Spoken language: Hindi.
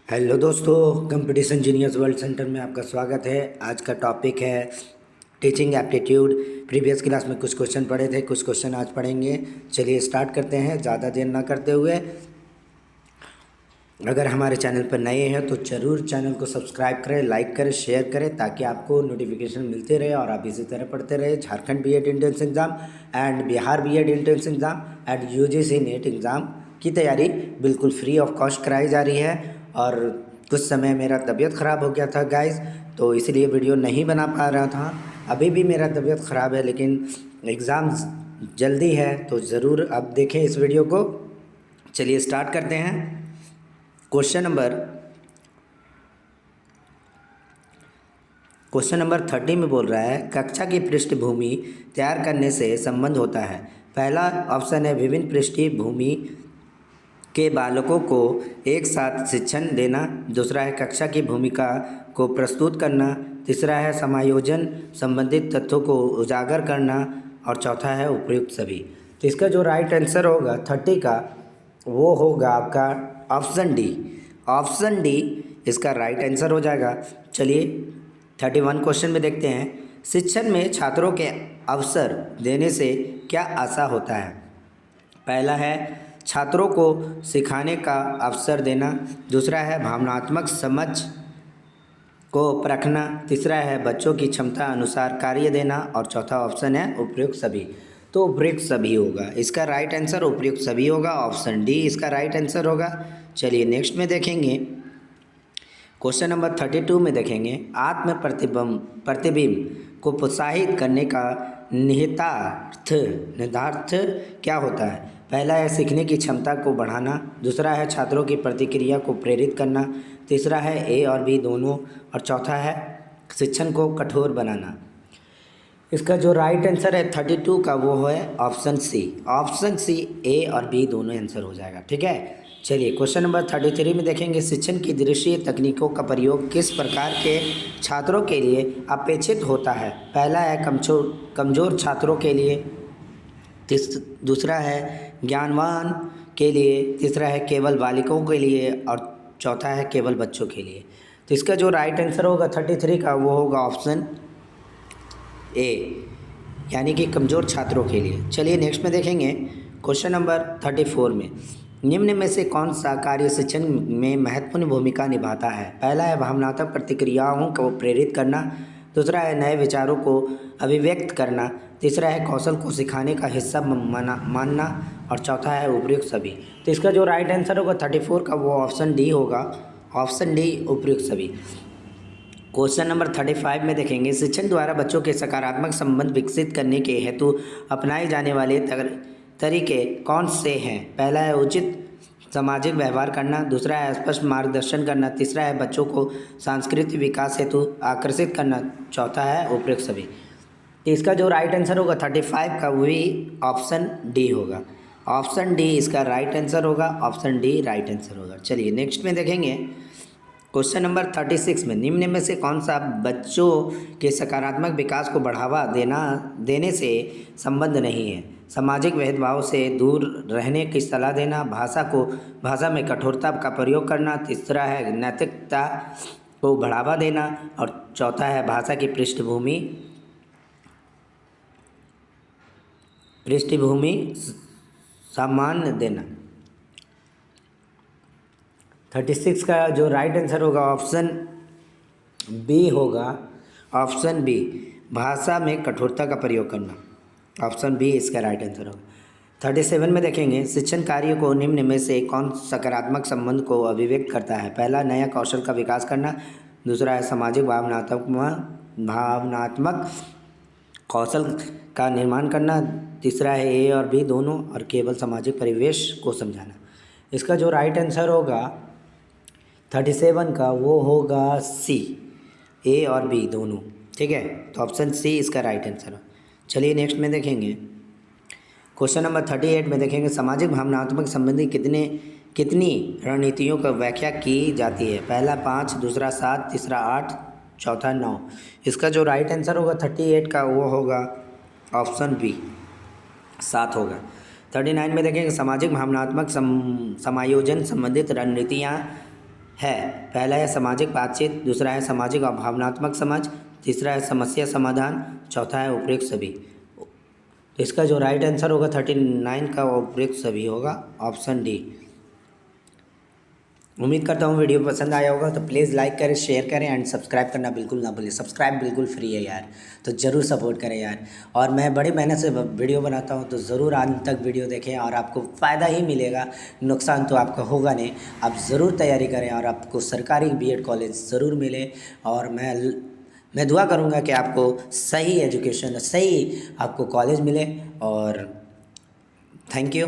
हेलो दोस्तों, कंपटीशन जीनियस वर्ल्ड सेंटर में आपका स्वागत है। आज का टॉपिक है टीचिंग एप्टीट्यूड। प्रीवियस क्लास में कुछ क्वेश्चन पढ़े थे, कुछ क्वेश्चन आज पढ़ेंगे। चलिए स्टार्ट करते हैं ज़्यादा देर ना करते हुए। अगर हमारे चैनल पर नए हैं तो ज़रूर चैनल को सब्सक्राइब करें, लाइक करें, शेयर करें, ताकि आपको नोटिफिकेशन मिलते रहे और आप इसी तरह पढ़ते रहे। Jharkhand BEd entrance exam and Bihar BEd entrance exam and UGC NET exam की तैयारी बिल्कुल फ्री ऑफ कॉस्ट कराई जा रही है। और कुछ समय मेरा तबीयत ख़राब हो गया था गाइस, तो इसलिए वीडियो नहीं बना पा रहा था। अभी भी मेरा तबीयत ख़राब है, लेकिन एग्ज़ाम जल्दी है तो ज़रूर अब देखें इस वीडियो को। चलिए स्टार्ट करते हैं। क्वेश्चन नंबर 30 में बोल रहा है कक्षा की पृष्ठभूमि तैयार करने से संबंध होता है। पहला ऑप्शन है विभिन्न पृष्ठभूमि के बालकों को एक साथ शिक्षण देना। दूसरा है कक्षा की भूमिका को प्रस्तुत करना। तीसरा है समायोजन संबंधित तथ्यों को उजागर करना। और चौथा है उपयुक्त सभी। तो इसका जो राइट आंसर होगा 30 का, वो होगा आपका ऑप्शन डी। ऑप्शन डी इसका राइट आंसर हो जाएगा। चलिए 31 क्वेश्चन में देखते हैं। शिक्षण में छात्रों के अवसर देने से क्या आशा होता है। पहला है छात्रों को सिखाने का अवसर देना। दूसरा है भावनात्मक समझ को परखना। तीसरा है बच्चों की क्षमता अनुसार कार्य देना। और चौथा ऑप्शन है उपयुक्त सभी। तो उपयुक्त सभी होगा इसका राइट आंसर। उपयुक्त सभी होगा, ऑप्शन डी इसका राइट आंसर होगा। चलिए नेक्स्ट में देखेंगे। क्वेश्चन नंबर 32 में देखेंगे आत्म प्रतिबिंब को प्रोत्साहित करने का निहितार्थ क्या होता है। पहला है सीखने की क्षमता को बढ़ाना। दूसरा है छात्रों की प्रतिक्रिया को प्रेरित करना। तीसरा है ए और बी दोनों। और चौथा है शिक्षण को कठोर बनाना। इसका जो राइट आंसर है 32 का, वो है ऑप्शन सी। ऑप्शन सी ए और बी दोनों आंसर हो जाएगा। ठीक है, चलिए क्वेश्चन नंबर 33 में देखेंगे शिक्षण की दृश्य तकनीकों का प्रयोग किस प्रकार के छात्रों के लिए अपेक्षित होता है। पहला है कमजोर छात्रों के लिए। दूसरा है ज्ञानवान के लिए। तीसरा है केवल बालिकाओं के लिए। और चौथा है केवल बच्चों के लिए। तो इसका जो राइट आंसर होगा 33 का, वो होगा ऑप्शन ए, यानी कि कमज़ोर छात्रों के लिए। चलिए नेक्स्ट में देखेंगे क्वेश्चन नंबर 34 में निम्न में से कौन सा कार्य शिक्षण में महत्वपूर्ण भूमिका निभाता है। पहला है भावनात्मक प्रतिक्रियाओं को प्रेरित करना। दूसरा है नए विचारों को अभिव्यक्त करना। तीसरा है कौशल को सिखाने का हिस्सा मानना। और चौथा है उपयुक्त सभी। तो इसका जो राइट आंसर होगा 34 का, वो ऑप्शन डी होगा। ऑप्शन डी उपयुक्त सभी। क्वेश्चन नंबर 35 में देखेंगे शिक्षण द्वारा बच्चों के सकारात्मक संबंध विकसित करने के हेतु अपनाए जाने वाले तरीके कौन से हैं। पहला है उचित सामाजिक व्यवहार करना। दूसरा है स्पष्ट मार्गदर्शन करना। तीसरा है बच्चों को सांस्कृतिक विकास हेतु आकर्षित करना। चौथा है उपयुक्त सभी। तो इसका जो राइट आंसर होगा 35 का, वही ऑप्शन डी होगा। ऑप्शन डी इसका राइट आंसर होगा। ऑप्शन डी राइट आंसर होगा। चलिए नेक्स्ट में देखेंगे क्वेश्चन नंबर 36 में निम्न में से कौन सा बच्चों के सकारात्मक विकास को बढ़ावा देने से संबंध नहीं है। सामाजिक भेदभाव से दूर रहने की सलाह देना। भाषा में कठोरता का प्रयोग करना। तीसरा है नैतिकता को बढ़ावा देना। और चौथा है भाषा की पृष्ठभूमि सम्मान देना। 36 का जो राइट आंसर होगा ऑप्शन बी होगा। ऑप्शन बी, भाषा में कठोरता का प्रयोग करना। ऑप्शन बी इसका राइट आंसर होगा। 37 में देखेंगे शिक्षण कार्य को निम्न में से कौन सकारात्मक संबंध को अभिव्यक्त करता है। पहला नया कौशल का विकास करना। दूसरा है सामाजिक भावनात्मक कौशल का निर्माण करना। तीसरा है ए और बी दोनों। और केवल सामाजिक परिवेश को समझाना। इसका जो राइट आंसर होगा 37 का, वो होगा सी, ए और बी दोनों। ठीक है, तो ऑप्शन सी इसका राइट आंसर है। चलिए नेक्स्ट में देखेंगे क्वेश्चन नंबर 38 में देखेंगे सामाजिक भावनात्मक संबंधी कितनी रणनीतियों का व्याख्या की जाती है। पहला 5, दूसरा 7, तीसरा 8, चौथा 9। इसका जो राइट आंसर होगा 38 का, वो होगा ऑप्शन बी, 7 होगा। 39 में देखेंगे सामाजिक भावनात्मक समायोजन संबंधित रणनीतियाँ है। पहला है सामाजिक बातचीत, दूसरा है सामाजिक और भावनात्मक समझ, तीसरा है समस्या समाधान, चौथा है उपयुक्त सभी। तो इसका जो राइट आंसर होगा 39 का उपयुक्त सभी होगा, ऑप्शन डी। उम्मीद करता हूँ वीडियो पसंद आया होगा, तो प्लीज़ लाइक करें, शेयर करें एंड सब्सक्राइब करना बिल्कुल ना भूलें। सब्सक्राइब बिल्कुल फ्री है यार, तो ज़रूर सपोर्ट करें यार। और मैं बड़ी मेहनत से वीडियो बनाता हूँ, तो ज़रूर अंत तक वीडियो देखें और आपको फ़ायदा ही मिलेगा, नुकसान तो आपका होगा नहीं। आप ज़रूर तैयारी करें और आपको सरकारी बीएड कॉलेज ज़रूर मिले। और मैं दुआ करूँगा कि आपको सही एजुकेशन, सही आपको कॉलेज मिले। और थैंक यू।